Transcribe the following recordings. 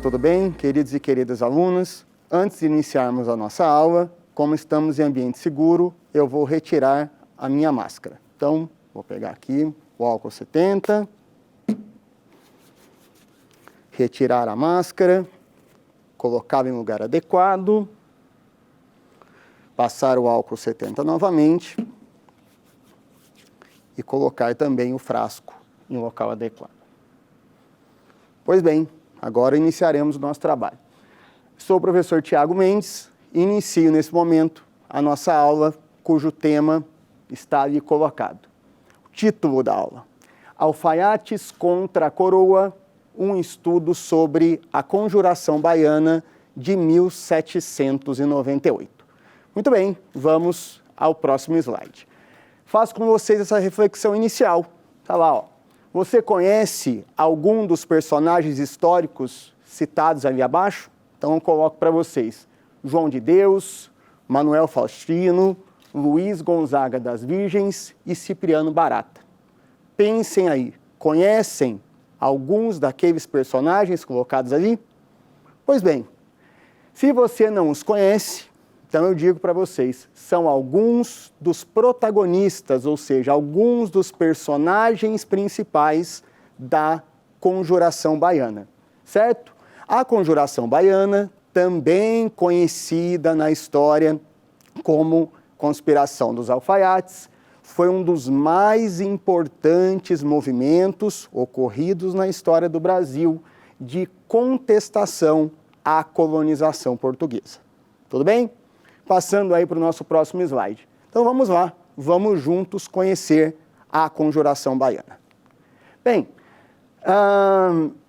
tudo bem, queridos e queridas alunos? Antes de iniciarmos a nossa aula, como estamos em ambiente seguro, eu vou retirar a minha máscara. Então, vou pegar aqui o álcool 70, retirar a máscara, colocá-la em lugar adequado, passar o álcool 70 novamente e colocar também o frasco em local adequado. Pois bem, agora iniciaremos o nosso trabalho. Sou o professor Tiago Mendes e inicio nesse momento a nossa aula, cujo tema está ali colocado. O título da aula: Alfaiates contra a Coroa, um estudo sobre a Conjuração Baiana de 1798. Muito bem, vamos ao próximo slide. Faço com vocês essa reflexão inicial. Está lá, ó. Você conhece algum dos personagens históricos citados ali abaixo? Então eu coloco para vocês: João de Deus, Manuel Faustino, Luiz Gonzaga das Virgens e Cipriano Barata. Pensem aí, conhecem alguns daqueles personagens colocados ali? Pois bem, se você não os conhece, então eu digo para vocês, são alguns dos protagonistas, ou seja, alguns dos personagens principais da Conjuração Baiana, certo? A Conjuração Baiana, também conhecida na história como Conspiração dos Alfaiates, foi um dos mais importantes movimentos ocorridos na história do Brasil de contestação à colonização portuguesa. Tudo bem? Passando aí para o nosso próximo slide. Então vamos lá, vamos juntos conhecer a Conjuração Baiana. Bem,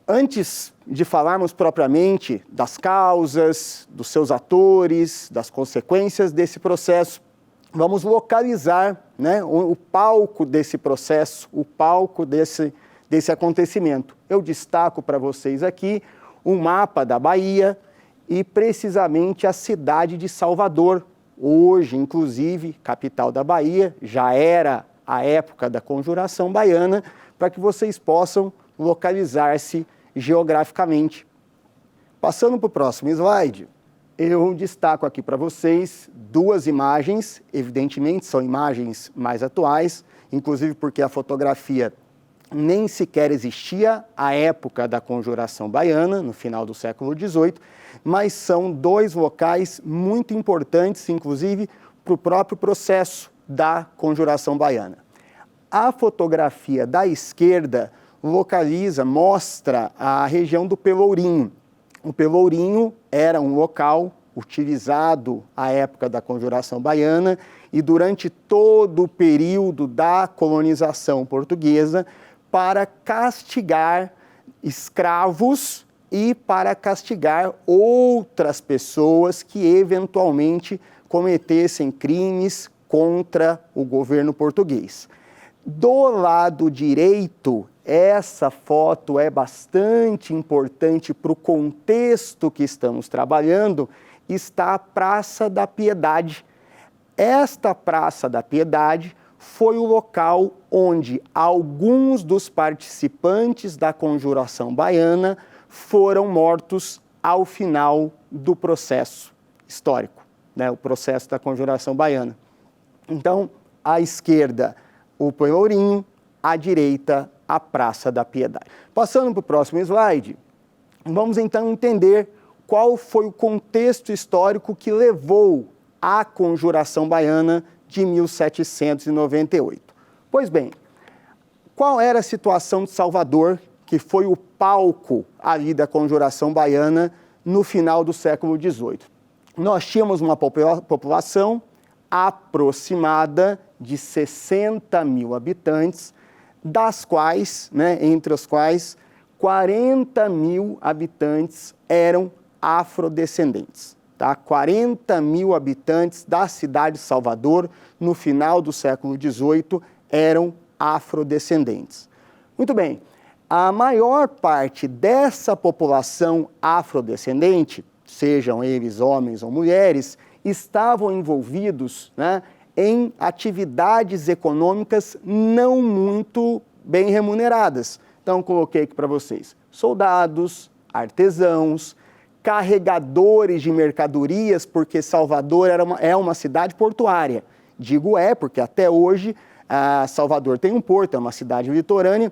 antes de falarmos propriamente das causas, dos seus atores, das consequências desse processo, vamos localizar, né, o palco desse processo, o palco desse acontecimento. Eu destaco para vocês aqui um mapa da Bahia e precisamente a cidade de Salvador. Hoje, inclusive, capital da Bahia, já era a época da Conjuração Baiana, para que vocês possam localizar-se geograficamente. Passando para o próximo slide, eu destaco aqui para vocês duas imagens, evidentemente são imagens mais atuais, inclusive porque a fotografia nem sequer existia à época da Conjuração Baiana, no final do século XVIII, mas são dois locais muito importantes, inclusive, para o próprio processo da Conjuração Baiana. A fotografia da esquerda mostra a região do Pelourinho. O Pelourinho era um local utilizado à época da Conjuração Baiana e durante todo o período da colonização portuguesa para castigar escravos e para castigar outras pessoas que eventualmente cometessem crimes contra o governo português. Do lado direito, essa foto é bastante importante para o contexto que estamos trabalhando, está a Praça da Piedade. Esta Praça da Piedade foi o local onde alguns dos participantes da Conjuração Baiana foram mortos ao final do processo histórico, né, o processo da Conjuração Baiana. Então, à esquerda, o Pelourinho, à direita, a Praça da Piedade. Passando para o próximo slide, vamos então entender qual foi o contexto histórico que levou à Conjuração Baiana de 1798. Pois bem, qual era a situação de Salvador, que foi o palco ali da Conjuração Baiana no final do século XVIII? Nós tínhamos uma população aproximada de 60 mil habitantes, das quais, né, entre os quais 40 mil habitantes eram afrodescendentes. Tá? 40 mil habitantes da cidade de Salvador, no final do século XVIII, eram afrodescendentes. Muito bem, a maior parte dessa população afrodescendente, sejam eles homens ou mulheres, estavam envolvidos, né, em atividades econômicas não muito bem remuneradas. Então, coloquei aqui para vocês: soldados, artesãos, carregadores de mercadorias, porque Salvador é uma cidade portuária. Digo porque até hoje Salvador tem um porto, é uma cidade litorânea,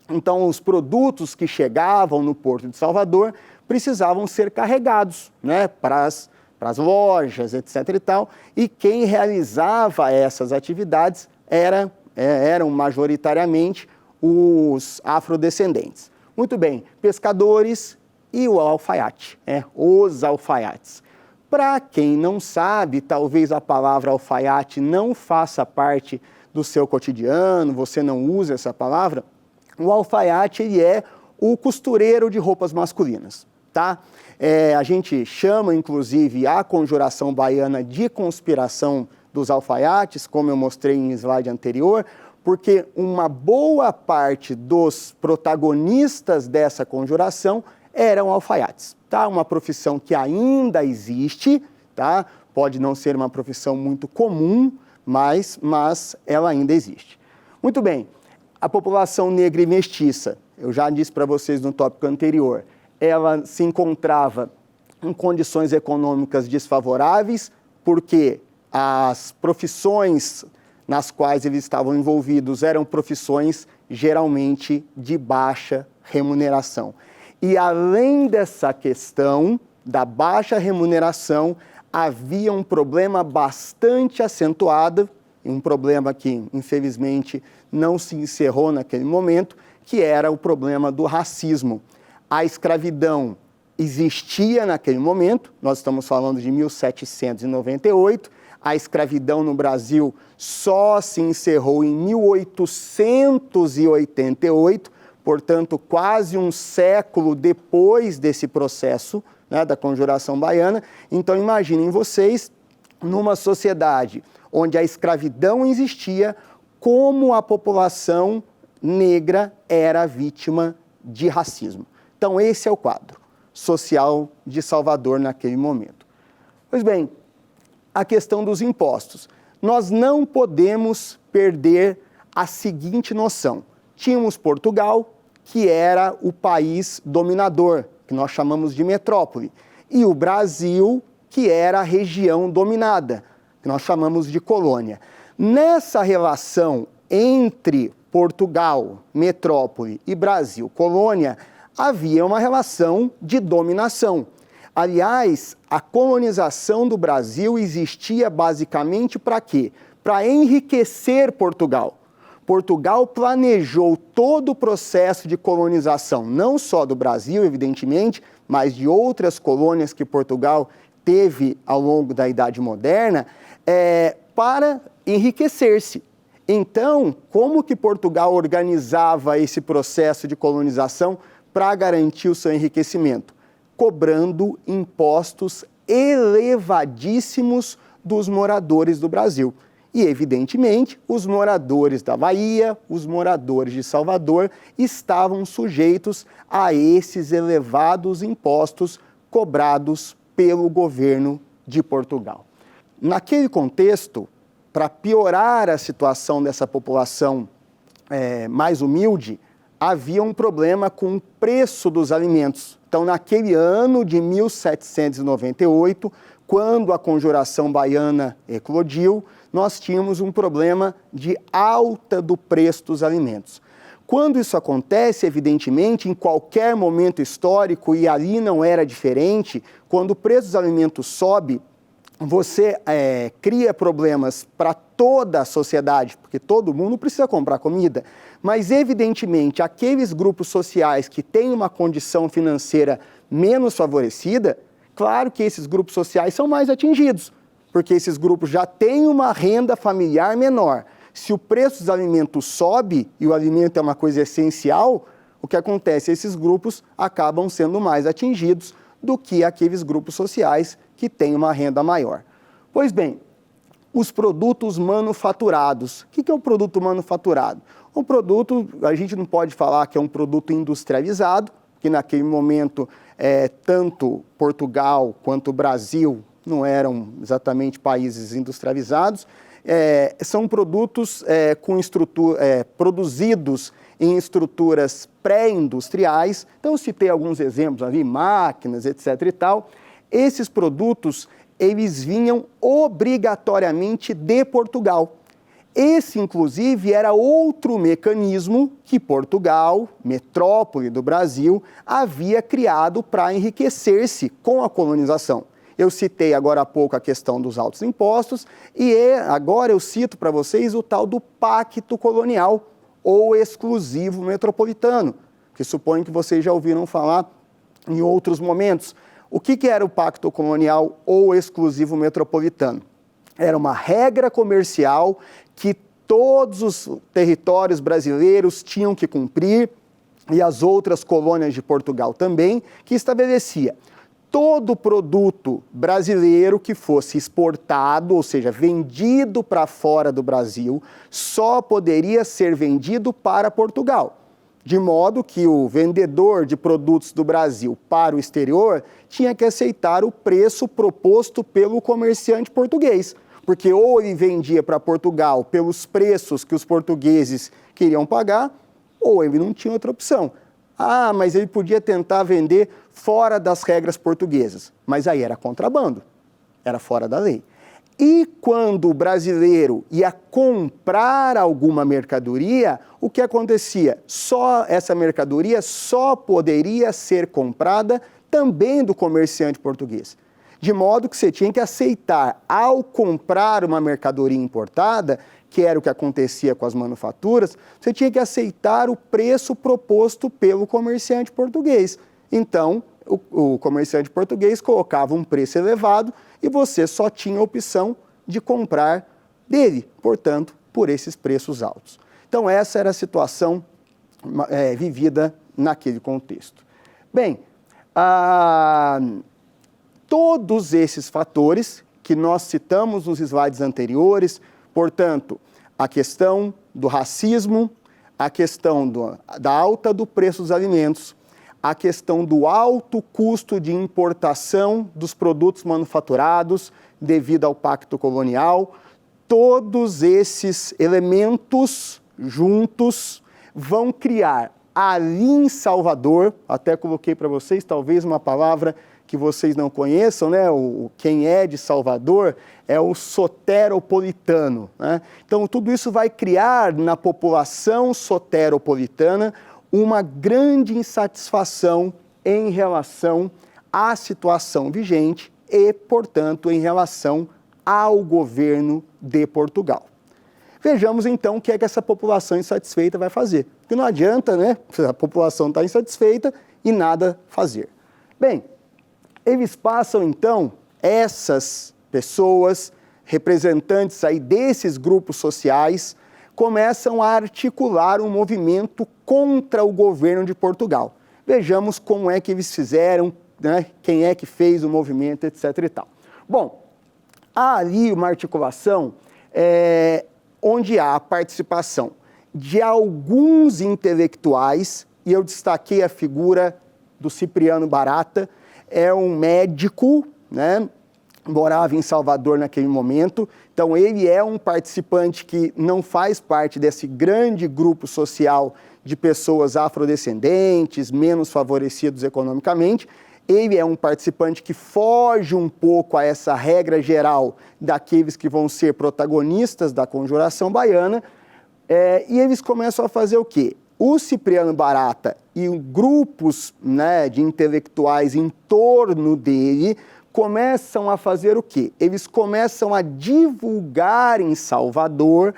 então os produtos que chegavam no porto de Salvador precisavam ser carregados, né, para as lojas, etc. e tal, e quem realizava essas atividades eram majoritariamente os afrodescendentes. Muito bem, pescadores e o alfaiate, os alfaiates. Para quem não sabe, talvez a palavra alfaiate não faça parte do seu cotidiano, você não usa essa palavra, o alfaiate ele é o costureiro de roupas masculinas, tá? A gente chama, inclusive, a conjuração baiana de conspiração dos alfaiates, como eu mostrei em slide anterior, porque uma boa parte dos protagonistas dessa conjuração eram alfaiates, tá? Uma profissão que ainda existe, tá? Pode não ser uma profissão muito comum, mas ela ainda existe. Muito bem, a população negra e mestiça, eu já disse para vocês no tópico anterior, ela se encontrava em condições econômicas desfavoráveis, porque as profissões nas quais eles estavam envolvidos eram profissões geralmente de baixa remuneração. E além dessa questão da baixa remuneração, havia um problema bastante acentuado, um problema que infelizmente não se encerrou naquele momento, que era o problema do racismo. A escravidão existia naquele momento, nós estamos falando de 1798, a escravidão no Brasil só se encerrou em 1888, portanto, quase um século depois desse processo, né, da Conjuração Baiana. Então, imaginem vocês, numa sociedade onde a escravidão existia, como a população negra era vítima de racismo. Então, esse é o quadro social de Salvador naquele momento. Pois bem, a questão dos impostos. Nós não podemos perder a seguinte noção. Tínhamos Portugal, que era o país dominador, que nós chamamos de metrópole, e o Brasil, que era a região dominada, que nós chamamos de colônia. Nessa relação entre Portugal, metrópole, e Brasil, colônia, havia uma relação de dominação. Aliás, a colonização do Brasil existia basicamente para quê? Para enriquecer Portugal. Portugal planejou todo o processo de colonização, não só do Brasil, evidentemente, mas de outras colônias que Portugal teve ao longo da Idade Moderna, para enriquecer-se. Então, como que Portugal organizava esse processo de colonização para garantir o seu enriquecimento? Cobrando impostos elevadíssimos dos moradores do Brasil. E, evidentemente, os moradores da Bahia, os moradores de Salvador, estavam sujeitos a esses elevados impostos cobrados pelo governo de Portugal. Naquele contexto, para piorar a situação dessa população mais humilde, havia um problema com o preço dos alimentos. Então, naquele ano de 1798, quando a Conjuração Baiana eclodiu, nós tínhamos um problema de alta do preço dos alimentos. Quando isso acontece, evidentemente, em qualquer momento histórico, e ali não era diferente, quando o preço dos alimentos sobe, você cria problemas para toda a sociedade, porque todo mundo precisa comprar comida, mas evidentemente aqueles grupos sociais que têm uma condição financeira menos favorecida, claro que esses grupos sociais são mais atingidos, porque esses grupos já têm uma renda familiar menor. Se o preço dos alimentos sobe, e o alimento é uma coisa essencial, o que acontece? Esses grupos acabam sendo mais atingidos do que aqueles grupos sociais que têm uma renda maior. Pois bem, os produtos manufaturados. O que é um produto manufaturado? Um produto, a gente não pode falar que é um produto industrializado, que naquele momento tanto Portugal quanto o Brasil não eram exatamente países industrializados, são produtos com produzidos em estruturas pré-industriais. Então, eu citei alguns exemplos ali, máquinas, etc. e tal. Esses produtos, eles vinham obrigatoriamente de Portugal. Esse, inclusive, era outro mecanismo que Portugal, metrópole do Brasil, havia criado para enriquecer-se com a colonização. Eu citei agora há pouco a questão dos altos impostos e agora eu cito para vocês o tal do Pacto Colonial ou Exclusivo Metropolitano, que suponho que vocês já ouviram falar em outros momentos. O que era o Pacto Colonial ou Exclusivo Metropolitano? Era uma regra comercial que todos os territórios brasileiros tinham que cumprir, e as outras colônias de Portugal também, que estabelecia todo produto brasileiro que fosse exportado, ou seja, vendido para fora do Brasil, só poderia ser vendido para Portugal. De modo que o vendedor de produtos do Brasil para o exterior tinha que aceitar o preço proposto pelo comerciante português, porque ou ele vendia para Portugal pelos preços que os portugueses queriam pagar, ou ele não tinha outra opção. Ah, mas ele podia tentar vender fora das regras portuguesas, mas aí era contrabando, era fora da lei. E quando o brasileiro ia comprar alguma mercadoria, o que acontecia? Essa mercadoria só poderia ser comprada também do comerciante português. De modo que você tinha que aceitar, ao comprar uma mercadoria importada, que era o que acontecia com as manufaturas, você tinha que aceitar o preço proposto pelo comerciante português. Então, o comerciante português colocava um preço elevado e você só tinha a opção de comprar dele, portanto, por esses preços altos. Então, essa era a situação vivida naquele contexto. Bem, todos esses fatores que nós citamos nos slides anteriores, portanto, a questão do racismo, a questão da alta do preço dos alimentos, a questão do alto custo de importação dos produtos manufaturados devido ao Pacto Colonial, todos esses elementos juntos vão criar ali em Salvador, até coloquei para vocês talvez uma palavra que vocês não conheçam, né? Quem é de Salvador é o soteropolitano, né? Então, tudo isso vai criar na população soteropolitana uma grande insatisfação em relação à situação vigente e, portanto, em relação ao governo de Portugal. Vejamos, então, o que é que essa população insatisfeita vai fazer. Porque não adianta, né? A população está insatisfeita e nada fazer. Bem, eles passam, então, essas pessoas, representantes aí desses grupos sociais, começam a articular um movimento contra o governo de Portugal. Vejamos como é que eles fizeram, né? Quem é que fez o movimento, etc. e tal. Bom, há ali uma articulação onde há a participação de alguns intelectuais, e eu destaquei a figura do Cipriano Barata, é um médico, né? Morava em Salvador naquele momento, então ele é um participante que não faz parte desse grande grupo social de pessoas afrodescendentes, menos favorecidos economicamente. Ele é um participante que foge um pouco a essa regra geral daqueles que vão ser protagonistas da Conjuração Baiana, e eles começam a fazer o quê? O Cipriano Barata e grupos, né, de intelectuais em torno dele começam a fazer o quê? Eles começam a divulgar em Salvador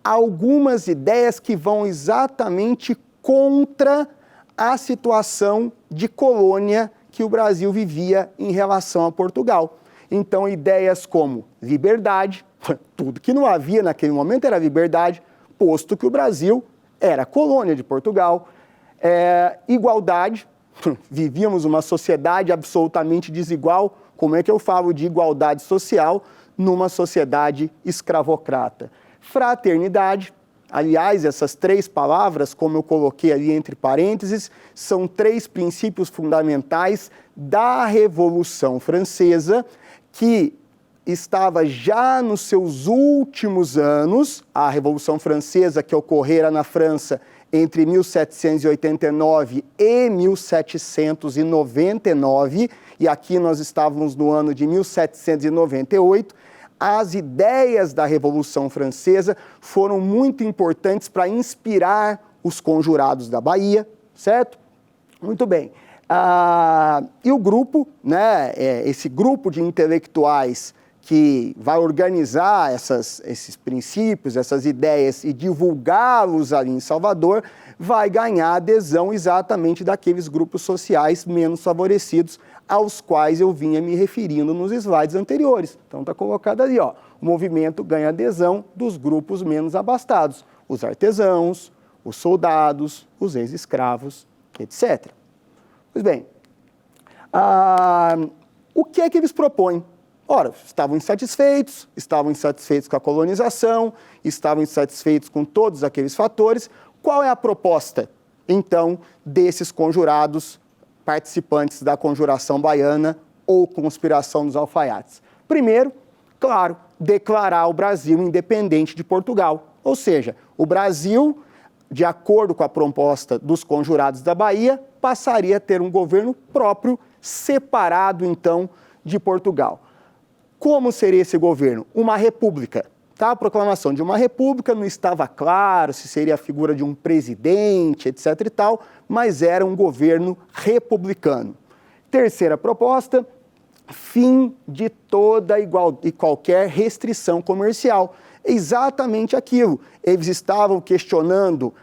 algumas ideias que vão exatamente contra a situação de colônia que o Brasil vivia em relação a Portugal. Então, ideias como liberdade, tudo que não havia naquele momento era liberdade, posto que o Brasil era colônia de Portugal, igualdade, vivíamos uma sociedade absolutamente desigual. Como é que eu falo de igualdade social numa sociedade escravocrata? Fraternidade, aliás, essas três palavras, como eu coloquei ali entre parênteses, são três princípios fundamentais da Revolução Francesa, que estava já nos seus últimos anos. A Revolução Francesa, que ocorrera na França entre 1789 e 1799, e aqui nós estávamos no ano de 1798, as ideias da Revolução Francesa foram muito importantes para inspirar os conjurados da Bahia, certo? Muito bem. E o grupo, né, esse grupo de intelectuais que vai organizar esses princípios, essas ideias e divulgá-los ali em Salvador, vai ganhar adesão exatamente daqueles grupos sociais menos favorecidos aos quais eu vinha me referindo nos slides anteriores. Então está colocado ali, ó, o movimento ganha adesão dos grupos menos abastados, os artesãos, os soldados, os ex-escravos, etc. Pois bem, o que é que eles propõem? Ora, estavam insatisfeitos com a colonização, estavam insatisfeitos com todos aqueles fatores. Qual é a proposta, então, desses conjurados participantes da Conjuração Baiana ou Conspiração dos Alfaiates? Primeiro, claro, declarar o Brasil independente de Portugal. Ou seja, o Brasil, de acordo com a proposta dos conjurados da Bahia, passaria a ter um governo próprio, separado, então, de Portugal. Como seria esse governo? Uma república. Tá? A proclamação de uma república não estava claro se seria a figura de um presidente, etc. e tal, mas era um governo republicano. Terceira proposta, fim de toda e qualquer restrição comercial. Exatamente aquilo. Eles estavam questionando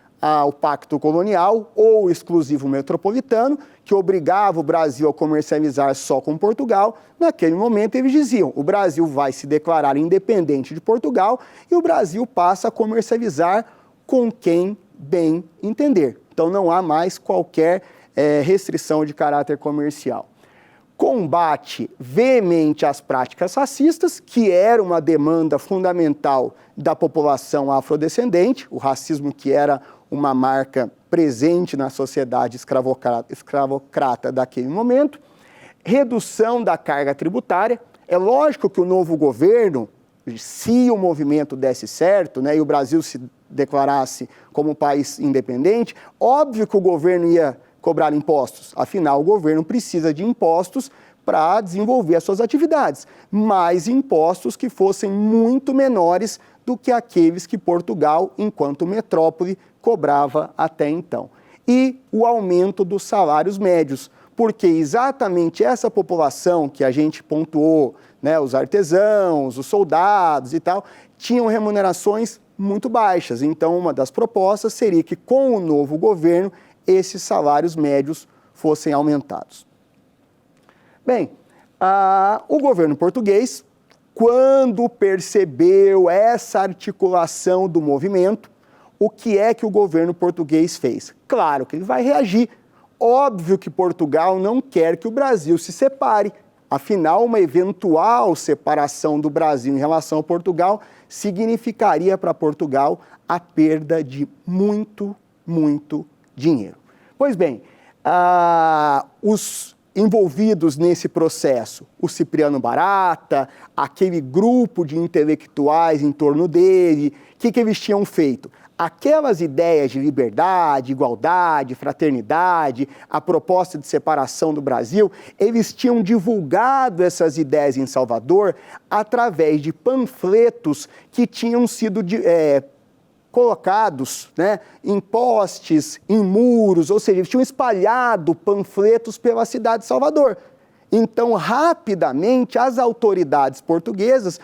o pacto colonial ou o exclusivo metropolitano, que obrigava o Brasil a comercializar só com Portugal. Naquele momento eles diziam, o Brasil vai se declarar independente de Portugal e o Brasil passa a comercializar com quem bem entender. Então não há mais qualquer restrição de caráter comercial. Combate veemente às práticas racistas, que era uma demanda fundamental da população afrodescendente, o racismo que era uma marca presente na sociedade escravocrata daquele momento. Redução da carga tributária. É lógico que o novo governo, se o movimento desse certo, né, e o Brasil se declarasse como um país independente, óbvio que o governo ia cobrar impostos. Afinal, o governo precisa de impostos para desenvolver as suas atividades, mas impostos que fossem muito menores do que aqueles que Portugal, enquanto metrópole, cobrava até então. E o aumento dos salários médios, porque exatamente essa população que a gente pontuou, né, os artesãos, os soldados e tal, tinham remunerações muito baixas. Então, uma das propostas seria que, com o novo governo, esses salários médios fossem aumentados. Bem, o governo português, quando percebeu essa articulação do movimento, o que é que o governo português fez? Claro que ele vai reagir. Óbvio que Portugal não quer que o Brasil se separe. Afinal, uma eventual separação do Brasil em relação a Portugal significaria para Portugal a perda de muito dinheiro. Pois bem, os envolvidos nesse processo, o Cipriano Barata, aquele grupo de intelectuais em torno dele, o que eles tinham feito? Aquelas ideias de liberdade, igualdade, fraternidade, a proposta de separação do Brasil, eles tinham divulgado essas ideias em Salvador através de panfletos que tinham sido colocados, né, em postes, em muros, ou seja, eles tinham espalhado panfletos pela cidade de Salvador. Então, rapidamente, as autoridades portuguesas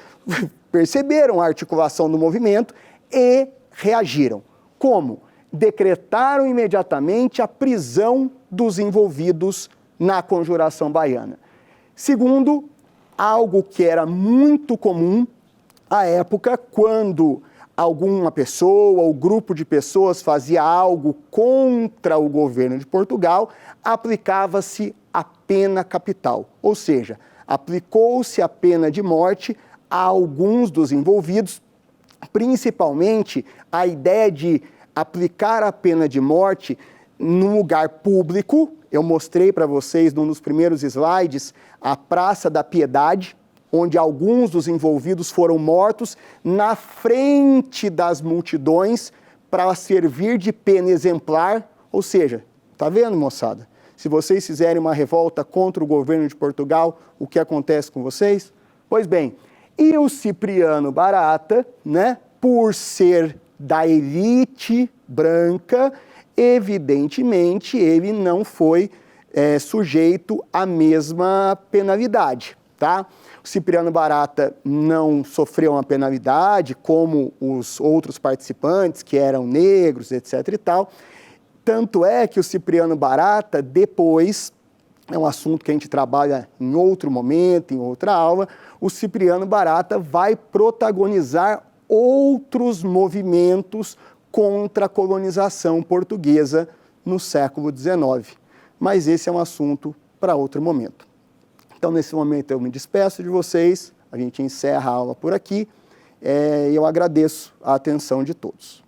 perceberam a articulação do movimento e reagiram. Como? Decretaram imediatamente a prisão dos envolvidos na Conjuração Baiana. Segundo, algo que era muito comum à época, quando alguma pessoa ou grupo de pessoas fazia algo contra o governo de Portugal, aplicava-se a pena capital, ou seja, aplicou-se a pena de morte a alguns dos envolvidos, principalmente a ideia de aplicar a pena de morte num lugar público. Eu mostrei para vocês num dos primeiros slides a Praça da Piedade, onde alguns dos envolvidos foram mortos na frente das multidões para servir de pena exemplar, ou seja, tá vendo, moçada? Se vocês fizerem uma revolta contra o governo de Portugal, o que acontece com vocês? Pois bem, e o Cipriano Barata, né, por ser da elite branca, evidentemente ele não foi sujeito à mesma penalidade, tá? O Cipriano Barata não sofreu uma penalidade como os outros participantes, que eram negros, etc. e tal. Tanto é que o Cipriano Barata, depois, é um assunto que a gente trabalha em outro momento, em outra aula, o Cipriano Barata vai protagonizar outros movimentos contra a colonização portuguesa no século XIX. Mas esse é um assunto para outro momento. Então, nesse momento, eu me despeço de vocês, a gente encerra a aula por aqui, e eu agradeço a atenção de todos.